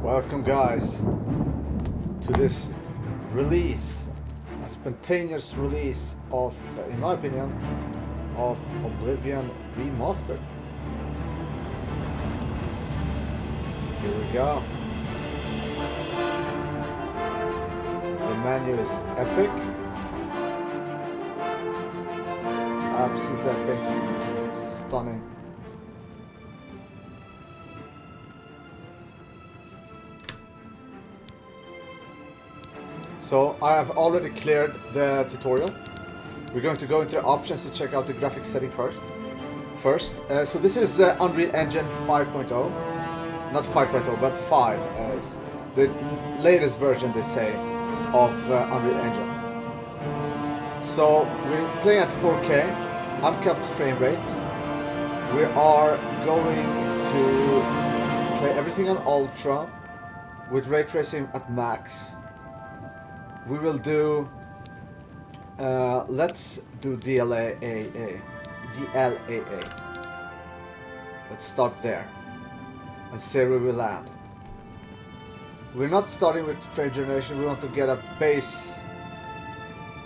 Welcome guys to this release, a spontaneous release of, in my opinion, of Oblivion Remaster. Here we go. The menu is epic. Absolutely epic. Stunning. So I have already cleared the tutorial. We're going to go into the options to check out the graphics setting first. So this is Unreal Engine 5.0. Not 5.0, but 5. The latest version, they say, of Unreal Engine. So we're playing at 4K, uncapped frame rate. We are going to play everything on Ultra with ray tracing at max. We will do, let's do DLAA. Let's start there and see where we land. We're not starting with frame generation, we want to get a base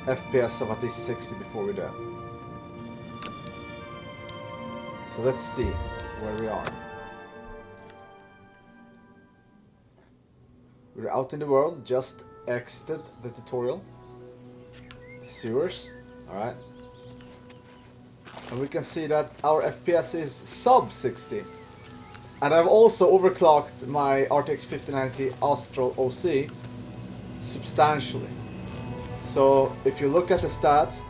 FPS of at least 60 before we do. So let's see where we are. We're out in the world, just exited the tutorial. The sewers, alright. And we can see that our FPS is sub 60. And I've also overclocked my RTX5090 Astral OC substantially. So if you look at the stats,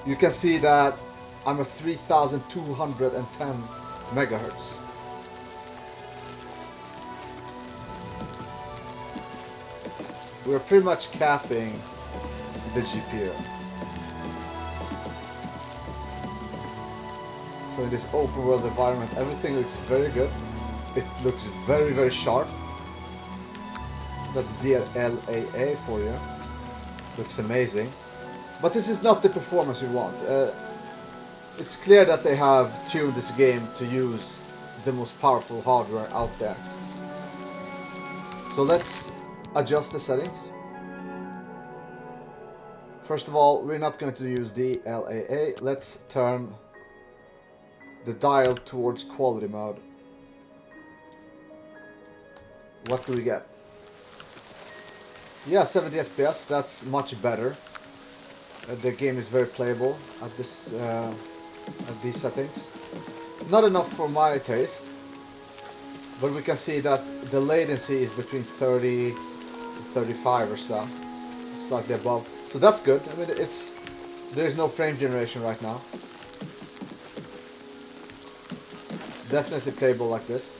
you can see that I'm at 3210 megahertz. We're pretty much capping the GPU. So in this open world environment, everything looks very good. It looks very, very sharp. That's DLAA for you. Looks amazing. But this is not the performance we want. It's clear that they have tuned this game to use the most powerful hardware out there. So let's adjust the settings. First of all, we're not going to use DLAA. Let's turn the dial towards quality mode. What do we get? Yeah, 70 FPS, that's much better. The game is very playable at this at these settings. Not enough for my taste, but we can see that the latency is between 30 and 35 or so, slightly above. So that's good. I mean, there's no frame generation right now. Definitely playable like this,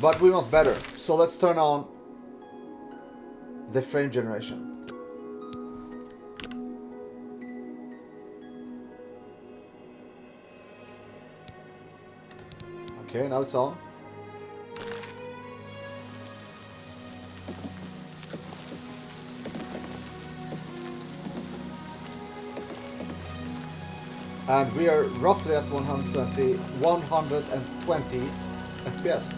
but we want better. So let's turn on the frame generation. Okay, now it's on. And we are roughly at 120 FPS.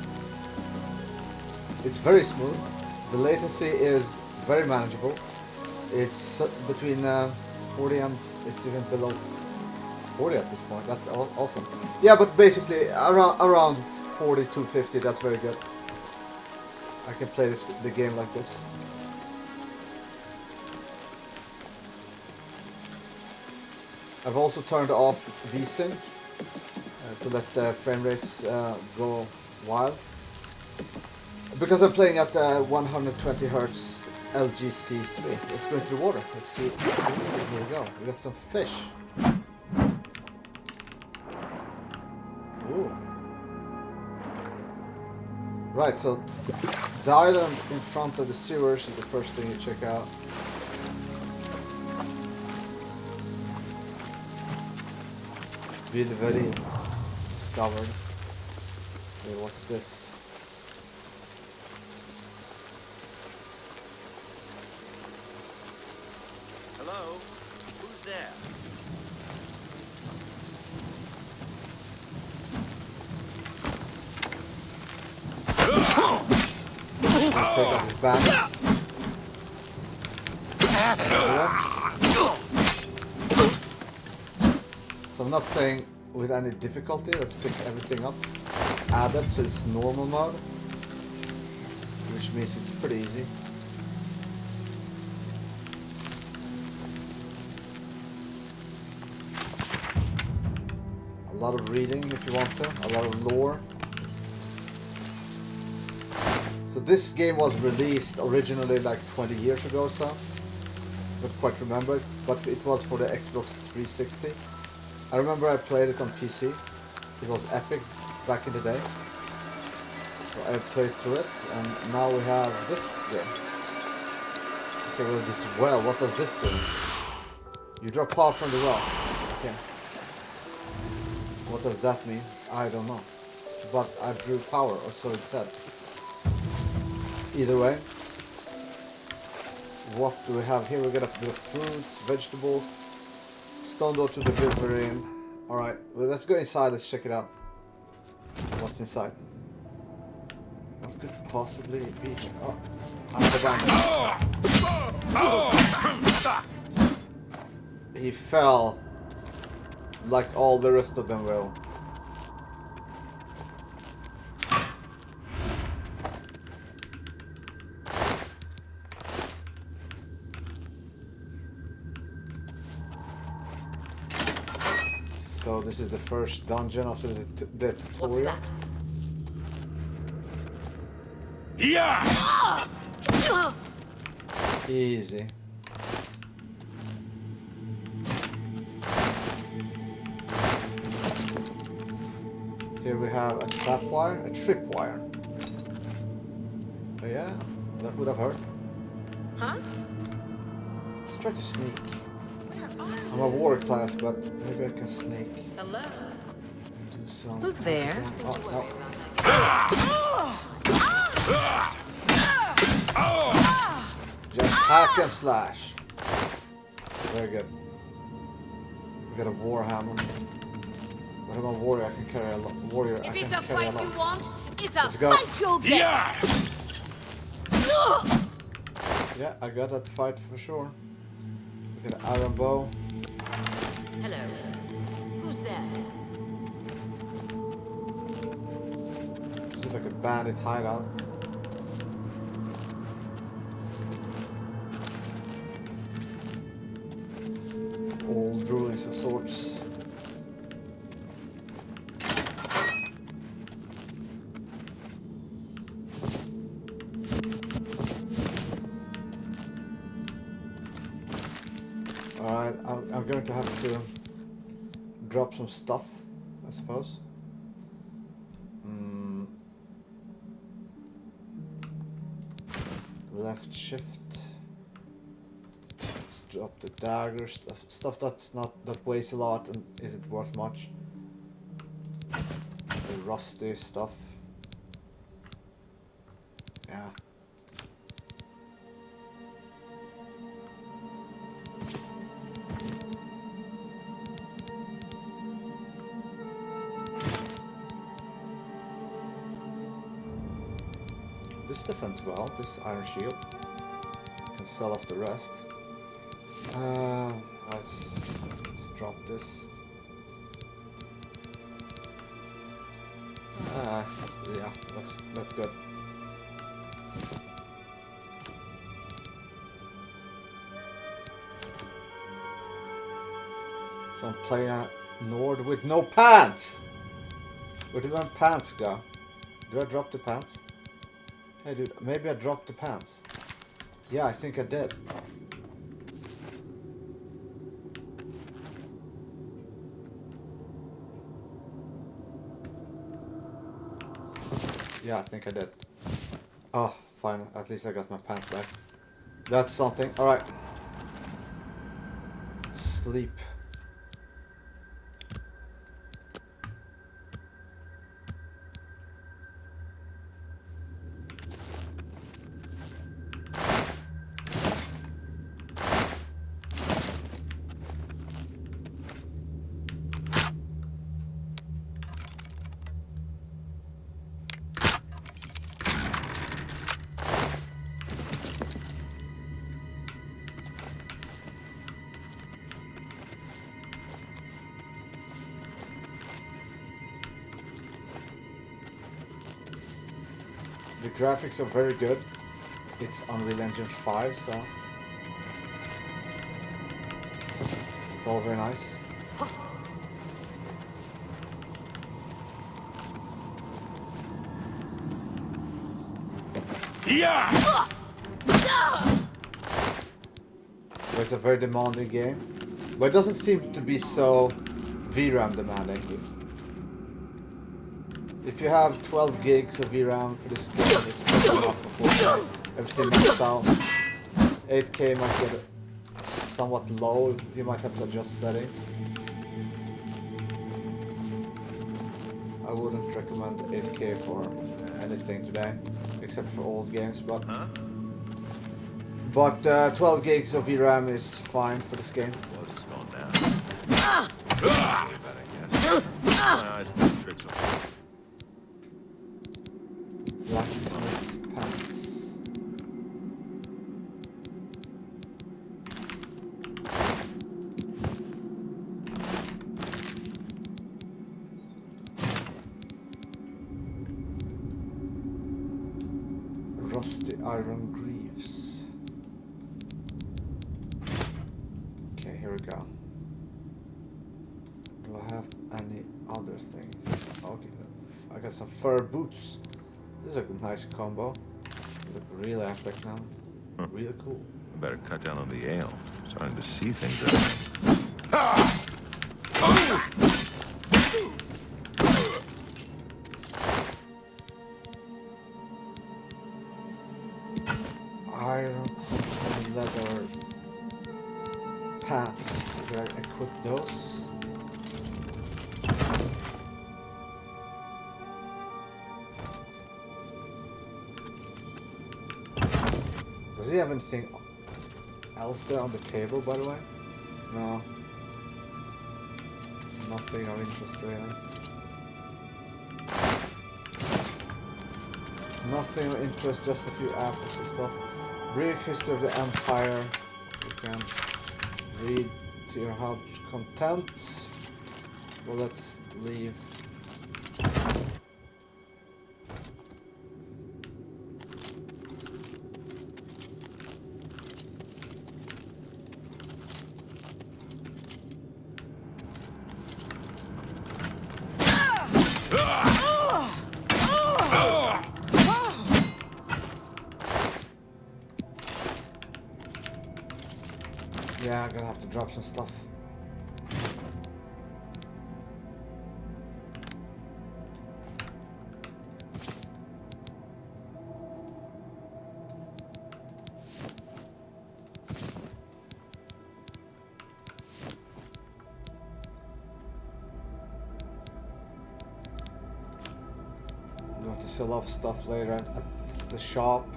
It's very smooth. The latency is very manageable. It's between 40 and it's even below 40 at this point. That's awesome. Yeah, but basically around 40 to 50. That's very good. I can play the game like this. I've also turned off VSync to let the frame rates go wild. Because I'm playing at 120 Hz LGC3. Let's go into the water. Let's see. Here we go. We got some fish. Ooh. Right, so the island in front of the sewers is the first thing you check out. Really very discovered. Wait, what's this? Hello? Who's there? take out his bandits. So I'm not playing with any difficulty. Let's pick everything up. Add it to its normal mode, which means it's pretty easy. A lot of reading if you want to, a lot of lore. So this game was released originally like 20 years ago or so. Don't quite remember it, but it was for the Xbox 360. I remember I played it on PC. It was epic back in the day. So I played through it, and now we have this game. Okay, well this well, what does this do? You draw power from the well. Okay. What does that mean? I don't know. But I drew power, or so it said. Either way. What do we have here? We got the fruits, vegetables, stone door to deliver in. Alright, well let's go inside, let's check it out. What's inside? What could possibly be here? Oh, I'm the bandit. He fell like all the rest of them will. So this is the first dungeon after the tutorial. What's that? Yeah! Easy. Here we have a trapwire, a tripwire. Oh yeah, that would have hurt. Huh? Let's try to sneak. Where are you? I'm a war class, but maybe I can sneak. Hello? Do some. Who's there? Oh, no. Just hack and slash. Very good. We got a war hammer. But I'm a warrior. I can carry a lot. Warrior. If I it's can a carry fight you lot. want, it's a Let's go. fight you'll get. Yeah! Yeah, I got that fight for sure. We got an iron bow. Hello. Who's there? This is like a bandit hideout. Old ruins of sorts. Alright, I'm going to have to drop some stuff, I suppose. Left shift. Let's drop the dagger stuff that weighs a lot and isn't worth much. The rusty stuff. Yeah. This defends well, this iron shield. Can sell off the rest. Let's drop this. Yeah, that's good. So I'm playing at Nord with no pants! Where did my pants go? Did I drop the pants? Hey dude, maybe I dropped the pants. Yeah, I think I did. Yeah, I think I did. Oh, fine. At least I got my pants back. That's something. Alright. Sleep. The graphics are very good. It's Unreal Engine 5, so it's all very nice. Yeah! It's a very demanding game, but it doesn't seem to be so VRAM demanding. If you have 12 gigs of VRAM for this game, it's not enough for 4K. Everything maxed out. 8K might get somewhat low. You might have to adjust settings. I wouldn't recommend 8K for anything today, except for old games. But 12 gigs of VRAM is fine for this game. Well, it's going down. I guess. My eyes play tricks on me. Blacksmith's pants. Rusty iron greaves. Okay, here we go. Do I have any other things? Okay, I got some fur boots. This is a nice combo. They look really epic now. Really cool. I better cut down on the ale. I'm starting to see things that Iron and leather pants. Did I equip those? Does he have anything else there on the table, by the way? No. Nothing of interest, really. Nothing of interest, just a few apples and stuff. Brief history of the Empire. You can read to your heart's content. Well, let's leave. Yeah, I'm gonna have to drop some stuff. I'm going to sell off stuff later at the shop.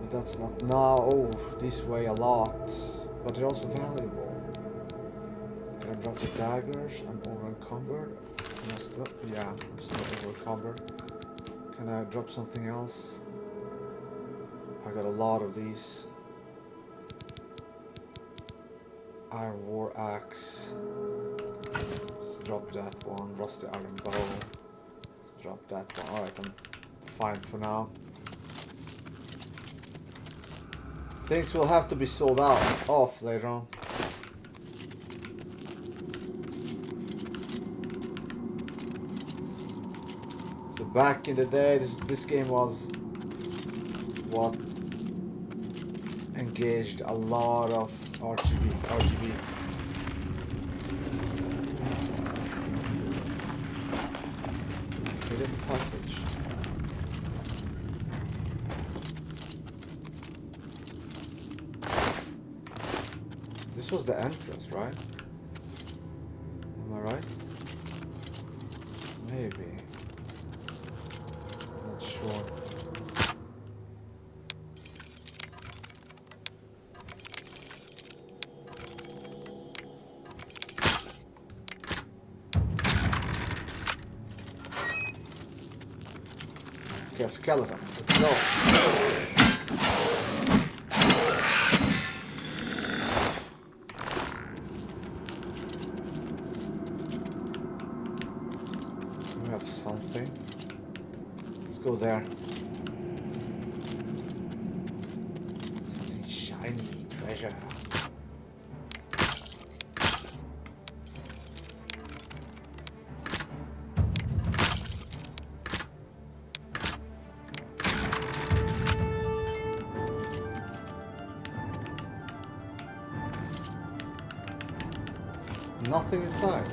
But that's not now. Oh, these weigh a lot. But they're also valuable. Can I drop the daggers? I'm over encumbered. Can I still? Yeah, I'm still over encumbered. Can I drop something else? I got a lot of these. Iron War Axe. Let's drop that one. Rusty Iron Bow. Let's drop that one. Alright, I'm fine for now. Things will have to be sold off later on. So back in the day, this game was what engaged a lot of RGB. Hidden passage. This was the entrance, right? Am I right? Maybe. Not sure. Okay, skeleton. Let's go. Something. Let's go there. Yeah. Nothing inside.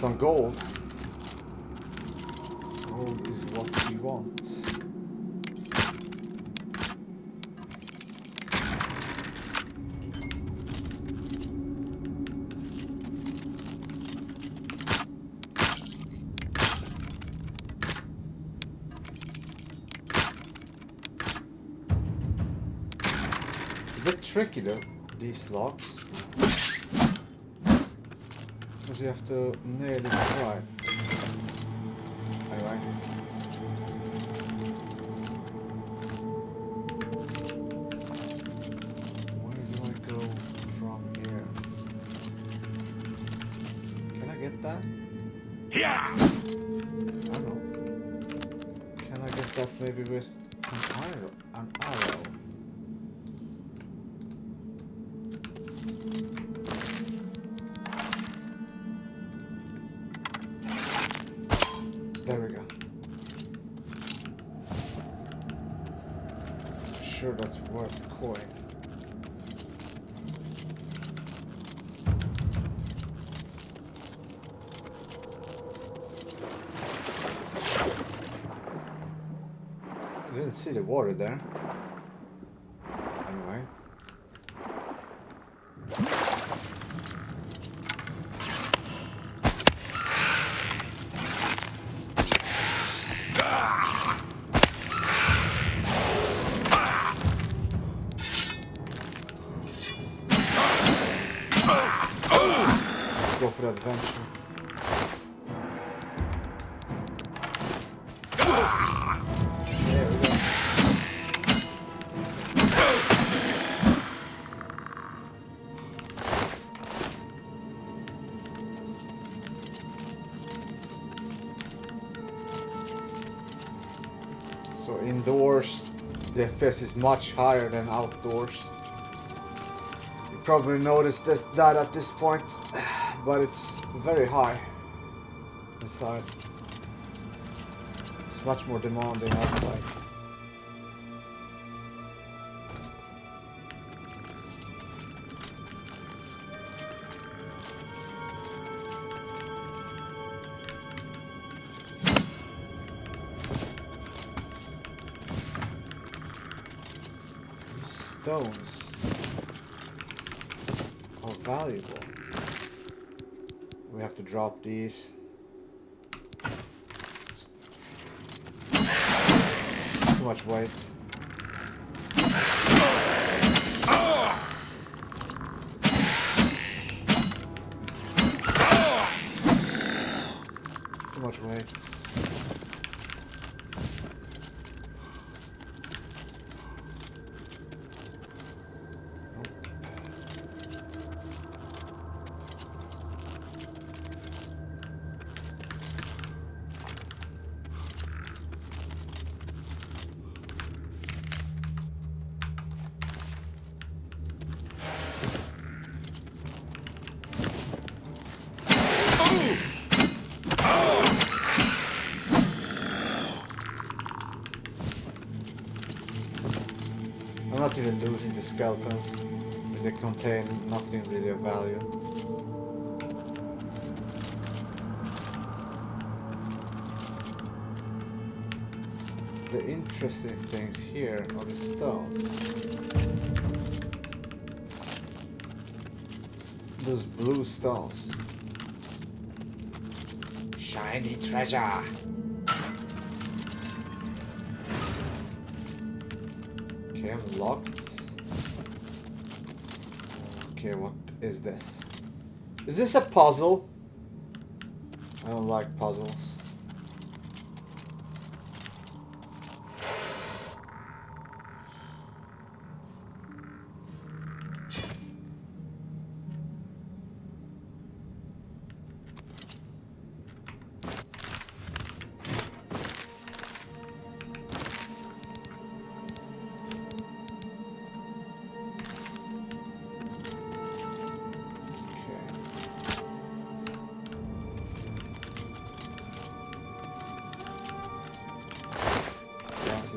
Some gold. Gold is what we want. A bit tricky though, these locks. Because you have to nail it right. Anyway. Where do I go from here? Can I get that? Yeah. I don't know. Can I get that maybe with an arrow? An arrow? There we go. I'm sure that's worth a coin. I didn't see the water there. Anyway. Go for the adventure. There we go. So indoors, the FPS is much higher than outdoors. You probably noticed that at this point, but it's very high inside. It's much more demanding outside. These stones are valuable. We have to drop these. Too much weight. Too much weight. I'm not even looting the skeletons. They contain nothing really of value. The interesting things here are the stones. Those blue stones. Shiny treasure. Okay, unlocked. Okay, what is this? Is this a puzzle? I don't like puzzles.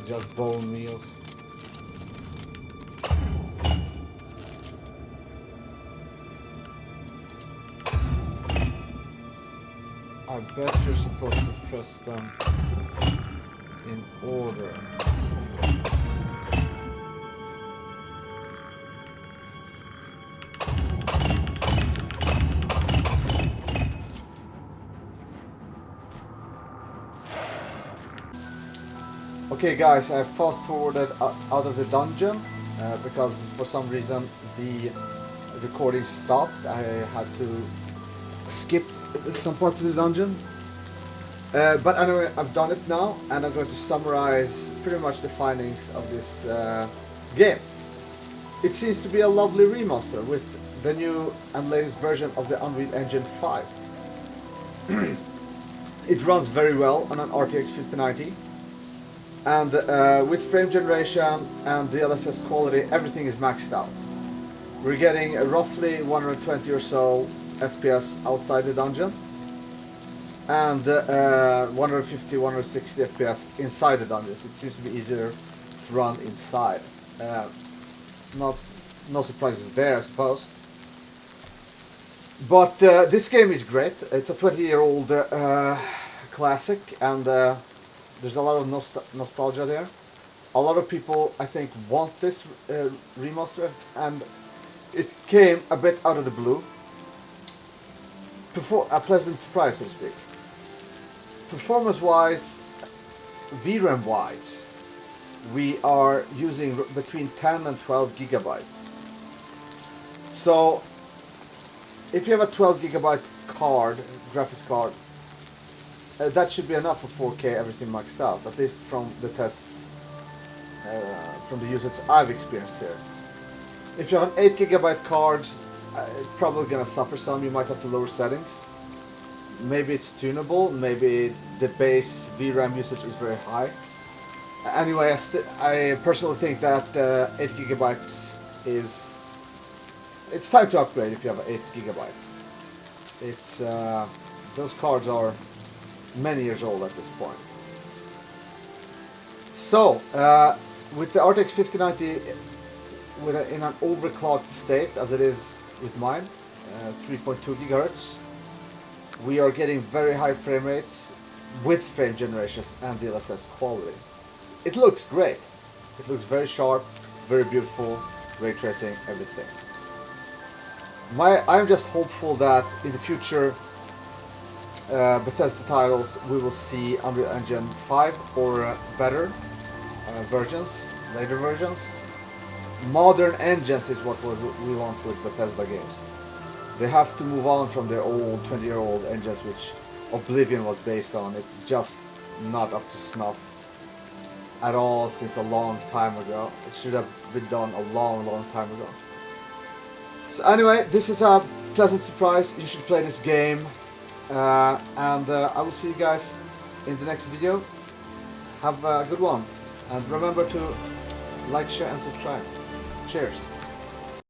Just bone meals. I bet you're supposed to press them in order. Okay guys, I fast forwarded out of the dungeon because for some reason the recording stopped. I had to skip some parts of the dungeon. But anyway, I've done it now and I'm going to summarize pretty much the findings of this game. It seems to be a lovely remaster with the new and latest version of the Unreal Engine 5. It runs very well on an RTX 5090. And with frame generation and DLSS quality, everything is maxed out. We're getting roughly 120 or so FPS outside the dungeon, and 150, 160 FPS inside the dungeons. It seems to be easier to run inside. No surprises there, I suppose. But this game is great. It's a 20-year-old classic, and there's a lot of nostalgia there. A lot of people, I think, want this remaster, and it came a bit out of the blue. A pleasant surprise, so to speak. Performance-wise, VRAM-wise, we are using between 10 and 12 gigabytes. So, if you have a 12 gigabyte card, graphics card, that should be enough for 4K, everything maxed out, at least from the tests, from the usage I've experienced here. If you have an 8 gigabyte card, it's probably gonna suffer some. You might have to lower settings. Maybe it's tunable, maybe the base VRAM usage is very high. Anyway, I personally think that 8 gigabytes is... It's time to upgrade if you have 8 gigabytes. It's... those cards are many years old at this point. So, with the RTX 5090 in an overclocked state, as it is with mine, 3.2 gigahertz, we are getting very high frame rates with frame generations and DLSS quality. It looks great. It looks very sharp, very beautiful, ray tracing, everything. I'm just hopeful that in the future Bethesda titles we will see Unreal Engine 5 or better versions, later versions. Modern engines is what we want with Bethesda games. They have to move on from their old 20-year-old engines which Oblivion was based on. It's just not up to snuff at all since a long time ago. It should have been done a long time ago. So anyway, this is a pleasant surprise. You should play this game. And I will see you guys in the next video. Have a good one. And remember to like, share and subscribe. Cheers.